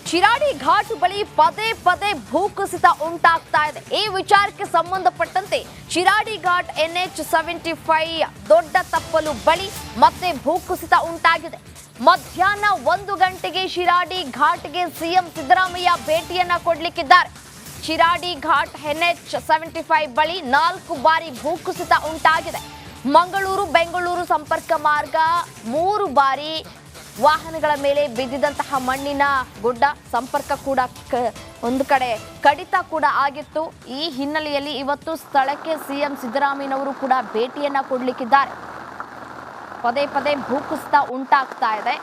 ಶಿರಾಡಿ ಘಾಟ್ ಬಳಿ ಪದೇ ಪದೇ ಭೂಕುಸಿತ ಉಂಟಾಗ್ತಾ ಇದೆ. ಈ ವಿಚಾರಕ್ಕೆ ಸಂಬಂಧಪಟ್ಟಂತೆ ಶಿರಾಡಿ ಘಾಟ್ NH75 ದೊಡ್ಡ ತಪ್ಪಲು ಬಳಿ ಮತ್ತೆ ಭೂಕುಸಿತ ಉಂಟಾಗಿದೆ. ಮಧ್ಯಾಹ್ನ 1 ಗಂಟೆಗೆ ಶಿರಾಡಿ ಘಾಟ್ಗೆ ಸಿಎಂ ಸಿದ್ದರಾಮಯ್ಯ ಭೇಟಿಯನ್ನ ಕೊಡ್ಲಿಕ್ಕಿದ್ದಾರೆ. ಶಿರಾಡಿ ಘಾಟ್ NH75 ಬಳಿ 4 ಬಾರಿ ಭೂಕುಸಿತ ಉಂಟಾಗಿದೆ. ಮಂಗಳೂರು ಬೆಂಗಳೂರು ಸಂಪರ್ಕ ಮಾರ್ಗ 3 ಬಾರಿ ವಾಹನಗಳ ಮೇಲೆ ಬಿದ್ದಿದಂತಹ ಮಣ್ಣಿನ ಗುಡ್ಡ ಸಂಪರ್ಕ ಕೂಡ ಒಂದು ಕಡೆ ಕಡಿತ ಕೂಡ ಆಗಿತ್ತು. ಈ ಹಿನ್ನೆಲೆಯಲ್ಲಿ ಇವತ್ತು ಸ್ಥಳಕ್ಕೆ ಸಿಎಂ ಸಿದ್ದರಾಮಯ್ಯನವರು ಕೂಡ ಭೇಟಿಯನ್ನ ಕೊಡ್ಲಿಕ್ಕಿದ್ದಾರೆ. ಪದೇ ಪದೇ ಭೂಕುಸಿತ ಉಂಟಾಗ್ತಾ ಇದೆ.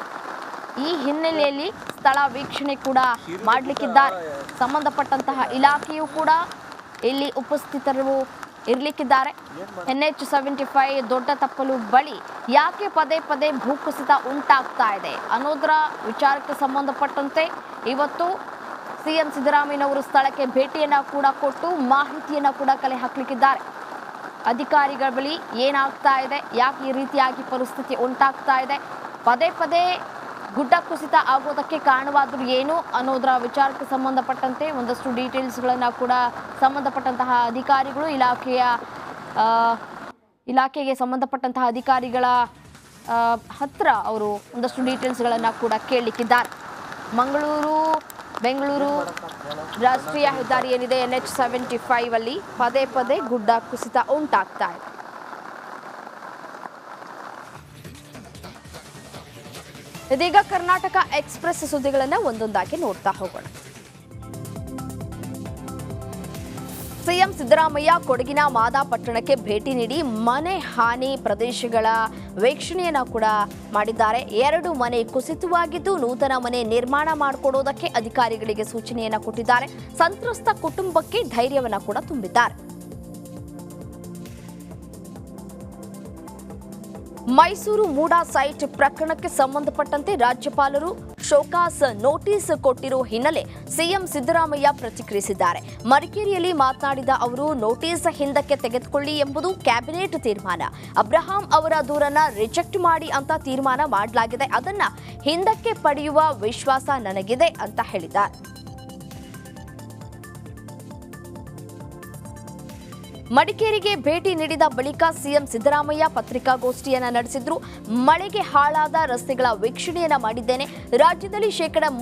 ಈ ಹಿನ್ನೆಲೆಯಲ್ಲಿ ಸ್ಥಳ ವೀಕ್ಷಣೆ ಕೂಡ ಮಾಡಲಿಕ್ಕಿದ್ದಾರೆ. ಸಂಬಂಧಪಟ್ಟಂತಹ ಇಲಾಖೆಯು ಕೂಡ ಇಲ್ಲಿ ಉಪಸ್ಥಿತರು ಇರ್ಲಿಕ್ಕಿದ್ದಾರೆ. NH75 ದೊಡ್ಡ ತಪ್ಪಲು ಬಳಿ ಯಾಕೆ ಪದೇ ಪದೇ ಭೂಕುಸಿತ ಉಂಟಾಗ್ತಾ ಇದೆ ಅನ್ನೋದರ ವಿಚಾರಕ್ಕೆ ಸಂಬಂಧಪಟ್ಟಂತೆ ಇವತ್ತು ಸಿಎಂ ಸಿದ್ದರಾಮಯ್ಯನವರು ಸ್ಥಳಕ್ಕೆ ಭೇಟಿಯನ್ನ ಕೂಡ ಕೊಟ್ಟು ಮಾಹಿತಿಯನ್ನ ಕೂಡ ಕಲೆ ಹಾಕಲಿಕ್ಕಿದ್ದಾರೆ. ಅಧಿಕಾರಿಗಳ ಬಳಿ ಏನಾಗ್ತಾ ಇದೆ, ಯಾಕೆ ಈ ರೀತಿಯಾಗಿ ಪರಿಸ್ಥಿತಿ ಉಂಟಾಗ್ತಾ ಇದೆ, ಪದೇ ಪದೇ ಗುಡ್ಡ ಕುಸಿತ ಆಗೋದಕ್ಕೆ ಕಾರಣವಾದರೂ ಏನು ಅನ್ನೋದರ ವಿಚಾರಕ್ಕೆ ಸಂಬಂಧಪಟ್ಟಂತೆ ಒಂದಷ್ಟು ಡೀಟೇಲ್ಸ್ಗಳನ್ನು ಕೂಡ ಸಂಬಂಧಪಟ್ಟಂತಹ ಅಧಿಕಾರಿಗಳು ಇಲಾಖೆಗೆ ಸಂಬಂಧಪಟ್ಟಂತಹ ಅಧಿಕಾರಿಗಳ ಹತ್ರ ಅವರು ಒಂದಷ್ಟು ಡೀಟೇಲ್ಸ್ಗಳನ್ನು ಕೂಡ ಕೇಳಲಿಕ್ಕಿದ್ದಾರೆ. ಮಂಗಳೂರು ಬೆಂಗಳೂರು ರಾಷ್ಟ್ರೀಯ ಹೆದ್ದಾರಿ ಏನಿದೆ NH75 ಅಲ್ಲಿ ಪದೇ ಪದೇ ಗುಡ್ಡ ಕುಸಿತ ಉಂಟಾಗ್ತಾ ಇದೆ. ಇದೀಗ ಕರ್ನಾಟಕ ಎಕ್ಸ್‌ಪ್ರೆಸ್ ಸುದ್ದಿಗಳನ್ನು ಒಂದೊಂದಾಗಿ ನೋಡ್ತಾ ಹೋಗೋಣ. ಸಿಎಂ ಸಿದ್ದರಾಮಯ್ಯ ಕೊಡಗಿನ ಮಾದಾಪಟ್ಟಣಕ್ಕೆ ಭೇಟಿ ನೀಡಿ ಮನೆ ಹಾನಿ ಪ್ರದೇಶಗಳ ವೀಕ್ಷಣೆಯನ್ನ ಕೂಡ ಮಾಡಿದ್ದಾರೆ. 2 ಮನೆ ಕುಸಿತವಾಗಿದ್ದು ನೂತನ ಮನೆ ನಿರ್ಮಾಣ ಮಾಡಿಕೊಡೋದಕ್ಕೆ ಅಧಿಕಾರಿಗಳಿಗೆ ಸೂಚನೆಯನ್ನ ಕೊಟ್ಟಿದ್ದಾರೆ. ಸಂತ್ರಸ್ತ ಕುಟುಂಬಕ್ಕೆ ಧೈರ್ಯವನ್ನ ಕೂಡ ತುಂಬಿದ್ದಾರೆ. ಮೈಸೂರು ಮೂಡಾ ಸೈಟ್ ಪ್ರಕರಣಕ್ಕೆ ಸಂಬಂಧಪಟ್ಟಂತೆ ರಾಜ್ಯಪಾಲರು ಶೋಕಾಸ್ ನೋಟಿಸ್ ಕೊಟ್ಟಿರೋ ಹಿನ್ನೆಲೆ ಸಿಎಂ ಸಿದ್ದರಾಮಯ್ಯ ಪ್ರತಿಕ್ರಿಯಿಸಿದ್ದಾರೆ. ಮಡಿಕೇರಿಯಲ್ಲಿ ಮಾತನಾಡಿದ ಅವರು, ನೋಟಿಸ್ ಹಿಂದಕ್ಕೆ ತೆಗೆದುಕೊಳ್ಳಿ ಎಂಬುದು ಕ್ಯಾಬಿನೆಟ್ ತೀರ್ಮಾನ. ಅಬ್ರಹಾಂ ಅವರ ದೂರನ್ನ ರಿಜೆಕ್ಟ್ ಮಾಡಿ ಅಂತ ತೀರ್ಮಾನ ಮಾಡಲಾಗಿದೆ. ಅದನ್ನ ಹಿಂದಕ್ಕೆ ಪಡೆಯುವ ವಿಶ್ವಾಸ ನನಗಿದೆ ಅಂತ ಹೇಳಿದ್ದಾರೆ. ಮಡಿಕೇರಿಗೆ ಭೇಟಿ ನೀಡಿದ ಬಳಿಕ ಸಿಎಂ ಸಿದ್ದರಾಮಯ್ಯ ಪತ್ರಿಕಾಗೋಷ್ಠಿಯನ್ನ ನಡೆಸಿದ್ರು. ಮಳೆಗೆ ಹಾಳಾದ ರಸ್ತೆಗಳ ವೀಕ್ಷಣೆಯನ್ನ ಮಾಡಿದ್ದೇನೆ. ರಾಜ್ಯದಲ್ಲಿ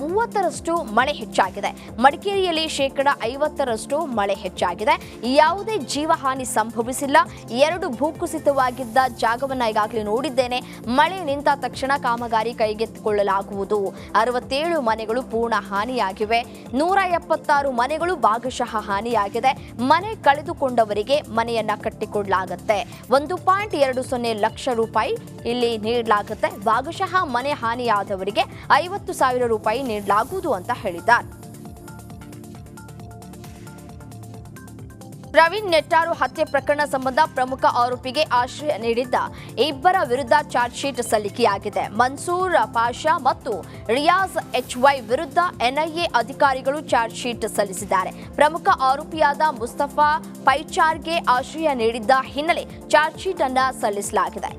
30% ಮಳೆ ಹೆಚ್ಚಾಗಿದೆ. ಮಡಿಕೇರಿಯಲ್ಲಿ 50% ಮಳೆ ಹೆಚ್ಚಾಗಿದೆ. ಯಾವುದೇ ಜೀವಹಾನಿ ಸಂಭವಿಸಿಲ್ಲ. 2 ಭೂಕುಸಿತವಾಗಿದ್ದ ಜಾಗವನ್ನ ಈಗಾಗಲೇ ನೋಡಿದ್ದೇನೆ. ಮಳೆ ನಿಂತ ತಕ್ಷಣ ಕಾಮಗಾರಿ ಕೈಗೆತ್ತಿಕೊಳ್ಳಲಾಗುವುದು. 67 ಮನೆಗಳು ಪೂರ್ಣ ಹಾನಿಯಾಗಿವೆ. 176 ಮನೆಗಳು ಭಾಗಶಃ ಹಾನಿಯಾಗಿದೆ. ಮನೆ ಕಳೆದುಕೊಂಡವರಿಗೆ ಮನೆಯನ್ನ ಕಟ್ಟಿಕೊಡಲಾಗುತ್ತೆ. 1.20 ಲಕ್ಷ ರೂಪಾಯಿ ಇಲ್ಲಿ ನೀಡಲಾಗುತ್ತೆ. ಭಾಗಶಃ ಮನೆ ಹಾನಿಯಾದವರಿಗೆ 50,000 ರೂಪಾಯಿ ನೀಡಲಾಗುವುದು ಅಂತ ಹೇಳಿದ್ದಾರೆ. ಪ್ರವೀಣ್ ನೆಟ್ಟಾರು ಹತ್ಯೆ ಪ್ರಕರಣ ಸಂಬಂಧ ಪ್ರಮುಖ ಆರೋಪಿಗೆ ಆಶ್ರಯ ನೀಡಿದ್ದ 2 ವಿರುದ್ಧ ಚಾರ್ಜ್ ಶೀಟ್ ಸಲ್ಲಿಕೆಯಾಗಿದೆ. ಮನ್ಸೂರ್ ಪಾಷಾ ಮತ್ತು ರಿಯಾಜ್ HY ವಿರುದ್ಧ NIA ಅಧಿಕಾರಿಗಳು ಚಾರ್ಜ್ ಶೀಟ್ ಸಲ್ಲಿಸಿದ್ದಾರೆ. ಪ್ರಮುಖ ಆರೋಪಿಯಾದ ಮುಸ್ತಫಾ ಪೈಚಾರ್ಗೆ ಆಶ್ರಯ ನೀಡಿದ್ದ ಹಿನ್ನೆಲೆ ಚಾರ್ಜ್ ಶೀಟ್ ಅನ್ನು ಸಲ್ಲಿಸಲಾಗಿದೆ.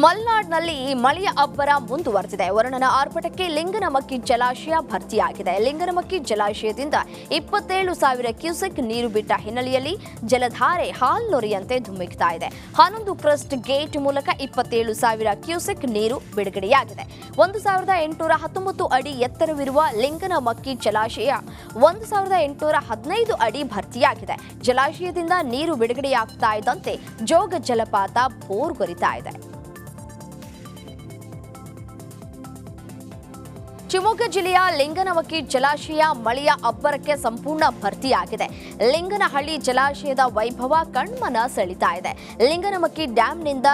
ಮಲೆನಾಡಿನಲ್ಲಿ ಮಳೆಯ ಅಬ್ಬರ ಮುಂದುವರೆದಿದೆ. ವರುಣನ ಆರ್ಭಟಕ್ಕೆ ಲಿಂಗನಮಕ್ಕಿ ಜಲಾಶಯ ಭರ್ತಿಯಾಗಿದೆ. ಲಿಂಗನಮಕ್ಕಿ ಜಲಾಶಯದಿಂದ 27,000 ಕ್ಯೂಸೆಕ್ ನೀರು ಬಿಟ್ಟ ಹಿನ್ನೆಲೆಯಲ್ಲಿ ಜಲಧಾರೆ ಹಾಲ್ನೊರೆಯಂತೆ ಧುಮ್ಮಿಕ್ತಾ ಇದೆ. 11 ಕ್ರಸ್ಟ್ ಗೇಟ್ ಮೂಲಕ 27,000 ಕ್ಯೂಸೆಕ್ ನೀರು ಬಿಡುಗಡೆಯಾಗಿದೆ. 1,819 ಅಡಿ ಎತ್ತರವಿರುವ ಲಿಂಗನಮಕ್ಕಿ ಜಲಾಶಯ 1,815 ಅಡಿ ಭರ್ತಿಯಾಗಿದೆ. ಜಲಾಶಯದಿಂದ ನೀರು ಬಿಡುಗಡೆಯಾಗ್ತಾ ಇದ್ದಂತೆ ಜೋಗ ಜಲಪಾತ ಭೋರ್ಗರಿತಾ ಇದೆ. ಶಿವಮೊಗ್ಗ ಜಿಲ್ಲೆಯ ಲಿಂಗನಮಕ್ಕಿ ಜಲಾಶಯ ಮಳೆಯ ಅಬ್ಬರಕ್ಕೆ ಸಂಪೂರ್ಣ ಭರ್ತಿಯಾಗಿದೆ. ಲಿಂಗನಹಳ್ಳಿ ಜಲಾಶಯದ ವೈಭವ ಕಣ್ಮನ ಸೆಳೀತಾ ಇದೆ. ಲಿಂಗನಮಕ್ಕಿ ಡ್ಯಾಂನಿಂದ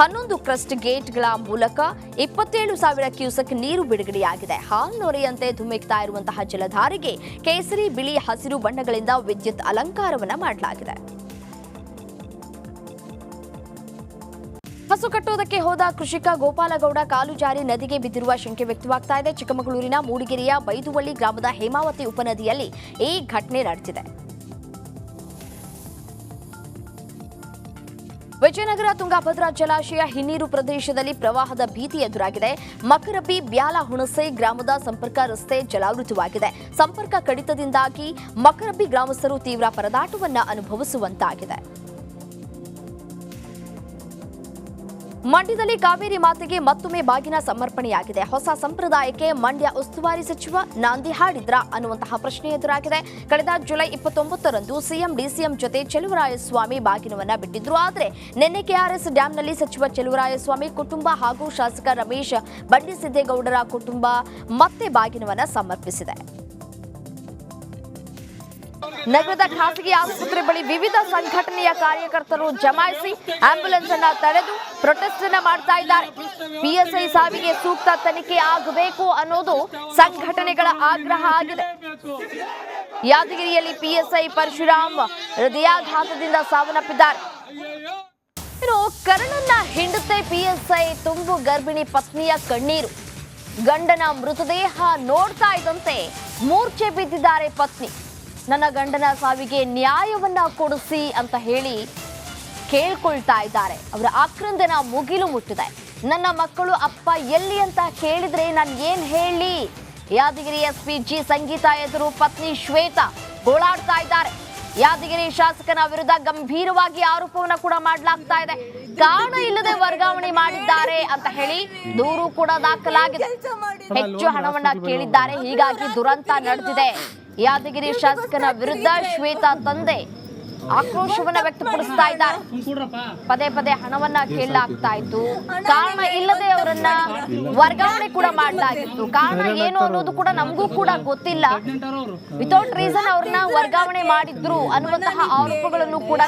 11 ಕ್ರಸ್ಟ್ ಗೇಟ್ಗಳ ಮೂಲಕ 27,000 ಕ್ಯೂಸೆಕ್ ನೀರು ಬಿಡುಗಡೆಯಾಗಿದೆ. ಹಾಲ್ನೊರೆಯಂತೆ ಧುಮ್ಮಿಕ್ತಾ ಇರುವಂತಹ ಜಲಧಾರೆಗೆ ಕೇಸರಿ, ಬಿಳಿ, ಹಸಿರು ಬಣ್ಣಗಳಿಂದ ವಿದ್ಯುತ್ ಅಲಂಕಾರವನ್ನ ಮಾಡಲಾಗಿದೆ. ಹಸು ಕಟ್ಟುವುದಕ್ಕೆ ಹೋದ ಕೃಷಿಕ ಗೋಪಾಲಗೌಡ ಕಾಲು ಜಾರಿ ನದಿಗೆ ಬಿದ್ದಿರುವ ಶಂಕೆ ವ್ಯಕ್ತವಾಗ್ತಾ ಇದೆ. ಚಿಕ್ಕಮಗಳೂರಿನ ಮೂಡಿಗೆರೆಯ ಬೈದುವಳ್ಳಿ ಗ್ರಾಮದ ಹೇಮಾವತಿ ಉಪನದಿಯಲ್ಲಿ ಈ ಘಟನೆ ನಡೆದಿದೆ. ವಿಜಯನಗರ ತುಂಗಭದ್ರಾ ಜಲಾಶಯ ಹಿನ್ನೀರು ಪ್ರದೇಶದಲ್ಲಿ ಪ್ರವಾಹದ ಭೀತಿ ಎದುರಾಗಿದೆ. ಮಕರಬಿ ಬ್ಯಾಲ ಹುಣಸೆ ಗ್ರಾಮದ ಸಂಪರ್ಕ ರಸ್ತೆ ಜಲಾವೃತವಾಗಿದೆ. ಸಂಪರ್ಕ ಕಡಿತದಿಂದಾಗಿ ಮಕರಬಿ ಗ್ರಾಮಸ್ಥರು ತೀವ್ರ ಪರದಾಟವನ್ನ ಅನುಭವಿಸುವಂತಾಗಿದೆ. ಮಂಡ್ಯದಲ್ಲಿ ಕಾವೇರಿ ಮಾತೆಗೆ ಮತ್ತೊಮ್ಮೆ ಬಾಗಿನ ಸಮರ್ಪಣೆಯಾಗಿದೆ. ಹೊಸ ಸಂಪ್ರದಾಯಕ್ಕೆ ಮಂಡ್ಯ ಉಸ್ತುವಾರಿ ಸಚಿವ ನಾಂದಿ ಹಾಡಿದ್ರ ಅನ್ನುವಂತಹ ಪ್ರಶ್ನೆ ಎದುರಾಗಿದೆ. ಕಳೆದ ಜುಲೈ 29ರಂದು ಸಿಎಂ ಡಿಸಿಎಂ ಜೊತೆ ಚೆಲುವರಾಯಸ್ವಾಮಿ ಬಾಗಿನವನ್ನ ಬಿಟ್ಟಿದ್ರು. ಆದರೆ ನಿನ್ನೆ ಕೆಆರ್ಎಸ್ ಡ್ಯಾಂನಲ್ಲಿ ಸಚಿವ ಚೆಲುವರಾಯಸ್ವಾಮಿ ಕುಟುಂಬ ಹಾಗೂ ಶಾಸಕ ರಮೇಶ್ ಬಂಡಿಸಿದ್ದೇಗೌಡರ ಕುಟುಂಬ ಮತ್ತೆ ಬಾಗಿನವನ್ನ ಸಮರ್ಪಿಸಿದೆ. ನಗರದ ಖಾಸಗಿ ಆಸ್ಪತ್ರೆ ಬಳಿ ವಿವಿಧ ಸಂಘಟನೆಯ ಕಾರ್ಯಕರ್ತರು ಜಮಾಯಿಸಿ ಆಂಬ್ಯುಲೆನ್ಸ್ ಅನ್ನ ತಡೆದು ಪ್ರೊಟೆಸ್ಟ್ ಅನ್ನ ಮಾಡ್ತಾ ಇದ್ದಾರೆ. ಪಿಎಸ್ಐ ಸಾವಿಗೆ ಸೂಕ್ತ ತನಿಖೆ ಆಗಬೇಕು ಅನ್ನೋದು ಸಂಘಟನೆಗಳ ಆಗ್ರಹ ಆಗಿದೆ. ಯಾದಗಿರಿಯಲ್ಲಿ ಪಿಎಸ್ಐ ಪರಶುರಾಮ್ ಹೃದಯಾಘಾತದಿಂದ ಸಾವನ್ನಪ್ಪಿದ್ದಾರೆ. ಇನ್ನು ಕರ್ಣನ್ನ ಹಿಂಡುತ್ತೆ ಪಿಎಸ್ಐ ತುಂಬು ಗರ್ಭಿಣಿ ಪತ್ನಿಯ ಕಣ್ಣೀರು. ಗಂಡನ ಮೃತದೇಹ ನೋಡ್ತಾ ಇದ್ದಂತೆ ಮೂರ್ಛೆ ಬಿದ್ದಿದ್ದಾರೆ ಪತ್ನಿ. ನನ್ನ ಗಂಡನ ಸಾವಿಗೆ ನ್ಯಾಯವನ್ನ ಕೊಡಿಸಿ ಅಂತ ಹೇಳಿ ಕೇಳ್ಕೊಳ್ತಾ ಇದ್ದಾರೆ. ಅವರ ಆಕ್ರಂದನ ಮುಗಿಲು ಮುಟ್ಟಿದೆ. ನನ್ನ ಮಕ್ಕಳು ಅಪ್ಪ ಎಲ್ಲಿ ಅಂತ ಕೇಳಿದ್ರೆ ನಾನು ಏನ್ ಹೇಳಿ? ಯಾದಗಿರಿ ಎಸ್ಪಿ ಜಿ ಸಂಗೀತ ಎದುರು ಪತ್ನಿ ಶ್ವೇತಾ ಗೋಳಾಡ್ತಾ ಇದ್ದಾರೆ. ಯಾದಗಿರಿ ಶಾಸಕನ ವಿರುದ್ಧ ಗಂಭೀರವಾಗಿ ಆರೋಪವನ್ನ ಕೂಡ ಮಾಡಲಾಗ್ತಾ ಇದೆ. ಕಾರಣ ಇಲ್ಲದೆ ವರ್ಗಾವಣೆ ಮಾಡಿದ್ದಾರೆ ಅಂತ ಹೇಳಿ ದೂರು ಕೂಡ ದಾಖಲಾಗಿದೆ. ಹೆಚ್ಚು ಹಣವನ್ನ ಕೇಳಿದ್ದಾರೆ, ಹೀಗಾಗಿ ದುರಂತ ನಡೆದಿದೆ. ಯಾದಗಿರಿ ಶಾಸಕನ ವಿರುದ್ಧ ಶ್ವೇತಾ ತಂದೆ ಆಕ್ರೋಶವನ್ನ ವ್ಯಕ್ತಪಡಿಸ್ತಾ ಇದ್ದಾರೆ. ಪದೇ ಪದೇ ಹಣವನ್ನ ಕೇಳಲಾಗ್ತಾ ಇತ್ತು. ಕಾರಣ ಇಲ್ಲದೆ ಅವರನ್ನ ವರ್ಗಾವಣೆ ಕೂಡ ಮಾಡಲಾಗಿತ್ತು. ಕಾರಣ ಏನು ಅನ್ನೋದು ಕೂಡ ನಮಗೂ ಕೂಡ ಗೊತ್ತಿಲ್ಲ. ವಿತೌಟ್ ರೀಸನ್ ಅವ್ರನ್ನ ವರ್ಗಾವಣೆ ಮಾಡಿದ್ರು ಅನ್ನುವಂತಹ ಆರೋಪಗಳನ್ನು ಕೂಡ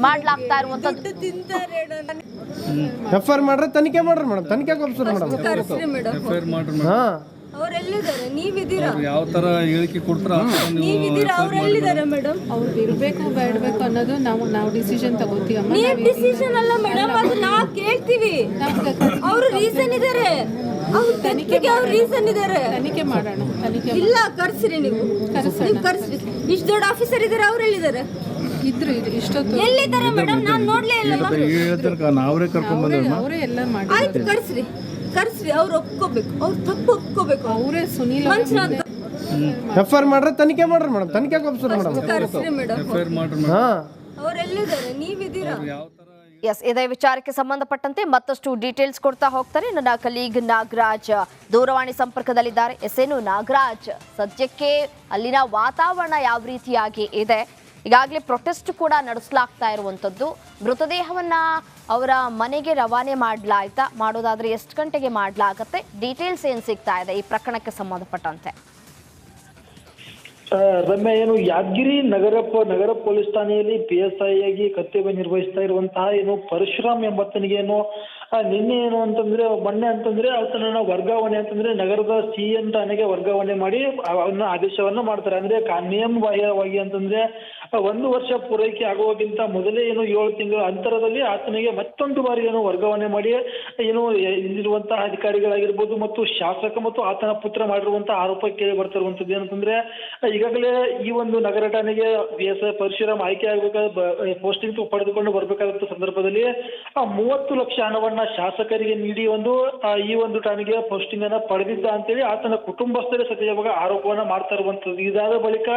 ಮಾಡಲಾಗ್ತಾ ಇರುವಂತದ್ದು. ಎಫ್ಐಆರ್ ಮಾಡ್ರೆ ತನಿಖೆ ಮಾಡ್ರಿ ಮೇಡಮ್, ತನಿಖೆ ಮೇಡಮ್. ಅವರೆಲ್ಲಿದ್ದಾರೆ? ನೀವಿದ್ದೀರಾ? ಯಾವ ತರ ಹೇಳಿಕೆ ಕೊಡ್ತಾರ? ನೀವಿದ್ದೀರಾ? ಅವರೆಲ್ಲಿದ್ದಾರೆ ಮೇಡಮ್? ಅವ್ರು ಇರಬೇಕು ಬೇಡಬೇಕು ಅನ್ನೋದು ನಾವು ಡಿಸಿಷನ್ ತಗೋತೀವಿ. ನೀವು ಡಿಸಿಷನ್ ಅಲ್ಲ ಮೇಡಮ್, ಅದು ನಾವು ಕೇಳ್ತೀವಿ. ಅವರು ರೀಸನ್ ಇದ್ದಾರೆ, ಅವ್ರ ತನಿಖೆಗೆ ಅವ್ರ ರೀಸನ್ ಇದ್ದಾರೆ. ತನಿಖೆ ಮಾಡೋಣ. ತನಿಖೆ ಇಲ್ಲ, ಕರ್ಸ್ರಿ ನೀವು ಕರ್ಸ್ರಿ. ಇಷ್ಟು ದೊಡ್ಡ ಆಫೀಸರ್ ಇದ್ದಾರೆ, ಅವ್ರೆಲ್ಲಿದ್ದಾರೆ? ಇದ್ರು ಇಷ್ಟೊತ್ತು ಎಲ್ಲಿದ್ದಾರೆ ಮೇಡಮ್? ನಾನು ನೋಡ್ಲೇ ಇಲ್ಲ. ನಾವೇ ಕರ್ಕೊಂಡ್ ಬಂದ ಅವರೇ ಎಲ್ಲ ಮಾಡಿ. ಆಯ್ತು, ಕರ್ಸ್ರಿ ಕರ್ಸ್ರಿ. ಅವ್ರು ಒಪ್ಕೋಬೇಕು, ಅವ್ರು ತಪ್ಪು ಒಪ್ಕೋಬೇಕು. ಅವರೇ ಸುನೀಲ್ ಎಫ್ಐಆರ್ ಮಾಡ್ರೆ ತನಿಖೆ ಮಾಡ್ರಿ ಮೇಡಮ್, ತನಿಖೆ ಮೇಡಮ್. ಕರ್ಸ್ರಿ ಮೇಡಮ್. ಎಫ್ಐಆರ್ ಮಾಡ್ರಿ. ಅವರೆಲ್ಲಿದ್ದಾರೆ? ನೀವಿದ್ದೀರಾ? ಯಾವ ತರ ಎಸ್, ಇದೇ ವಿಚಾರಕ್ಕೆ ಸಂಬಂಧಪಟ್ಟಂತೆ ಮತ್ತಷ್ಟು ಡೀಟೇಲ್ಸ್ ಕೊಡ್ತಾ ಹೋಗ್ತಾರೆ ನನ್ನ ಕಲೀಗ್ ನಾಗರಾಜ್ ದೂರವಾಣಿ ಸಂಪರ್ಕದಲ್ಲಿದ್ದಾರೆ. ಏನು ನಾಗರಾಜ್, ಸದ್ಯಕ್ಕೆ ಅಲ್ಲಿನ ವಾತಾವರಣ ಯಾವ ರೀತಿಯಾಗಿ ಇದೆ? ಈಗಾಗಲೇ ಪ್ರೊಟೆಸ್ಟ್ ಕೂಡ ನಡೆಸಲಾಗ್ತಾ ಇರುವಂಥದ್ದು. ಮೃತದೇಹವನ್ನ ಅವರ ಮನೆಗೆ ರವಾನೆ ಮಾಡೋದಾದ್ರೆ ಎಷ್ಟು ಗಂಟೆಗೆ ಮಾಡಲಾಗತ್ತೆ? ಡೀಟೇಲ್ಸ್ ಏನು ಸಿಗ್ತಾ ಇದೆ ಈ ಪ್ರಕರಣಕ್ಕೆ ಸಂಬಂಧಪಟ್ಟಂತೆ? ರಮ್ಯ, ಏನು ಯಾದಗಿರಿ ನಗರ ಪೊಲೀಸ್ ಠಾಣೆಯಲ್ಲಿ PSI ಆಗಿ ಕರ್ತವ್ಯ ನಿರ್ವಹಿಸ್ತಾ ಇರುವಂತಹ ಏನು ಪರಶುರಾಮ್ ಎಂಬತ್ತನಿಗೆ ಏನು ನಿನ್ನೆ ಏನು ಅಂತಂದ್ರೆ ಮೊನ್ನೆ ಅಂತಂದ್ರೆ ಆತನನ್ನ ವರ್ಗಾವಣೆ ಅಂತಂದ್ರೆ ನಗರದ CN ಠಾಣೆಗೆ ವರ್ಗಾವಣೆ ಮಾಡಿ ಅವನ್ನ ಆದೇಶವನ್ನ ಮಾಡ್ತಾರೆ. ಅಂದ್ರೆ ನಿಯಮ ಬಾಹ್ಯವಾಗಿ ಅಂತಂದ್ರೆ 1 ವರ್ಷ ಪೂರೈಕೆ ಆಗುವಕ್ಕಿಂತ ಮೊದಲೇ ಏನು 7 ತಿಂಗಳ ಅಂತರದಲ್ಲಿ ಆತನಿಗೆ ಮತ್ತೊಂದು ಬಾರಿ ಏನು ವರ್ಗಾವಣೆ ಮಾಡಿ ಏನು ಇಲ್ಲಿರುವಂತಹ ಅಧಿಕಾರಿಗಳಾಗಿರ್ಬೋದು ಮತ್ತು ಶಾಸಕ ಮತ್ತು ಆತನ ಪುತ್ರ ಮಾಡಿರುವಂತಹ ಆರೋಪ ಕೇಳಿ ಬರ್ತಿರುವಂತದ್ದು ಏನಂತಂದ್ರೆ ಈಗಾಗಲೇ ಈ ಒಂದು ನಗರ ಠಾಣೆಗೆ PSI ಪರಶುರಾಮ್ ಆಯ್ಕೆ ಆಗಬೇಕಾದ ಪೋಸ್ಟಿಂಗ್ ಪಡೆದುಕೊಂಡು ಬರ್ಬೇಕಾದಂತ ಸಂದರ್ಭದಲ್ಲಿ 30 ಲಕ್ಷ ಹಣವನ್ನ ಶಾಸಕರಿಗೆ ನೀಡಿ ಈ ಒಂದು ಠಾಣೆಗೆ ಪೋಸ್ಟಿಂಗ್ ಅನ್ನ ಪಡೆದಿದ್ದ ಅಂತೇಳಿ ಆತನ ಕುಟುಂಬಸ್ಥರೇ ಸದ್ಯ ಆರೋಪವನ್ನ ಮಾಡ್ತಾ ಇರುವಂತದ್ದು. ಇದಾದ ಬಳಿಕ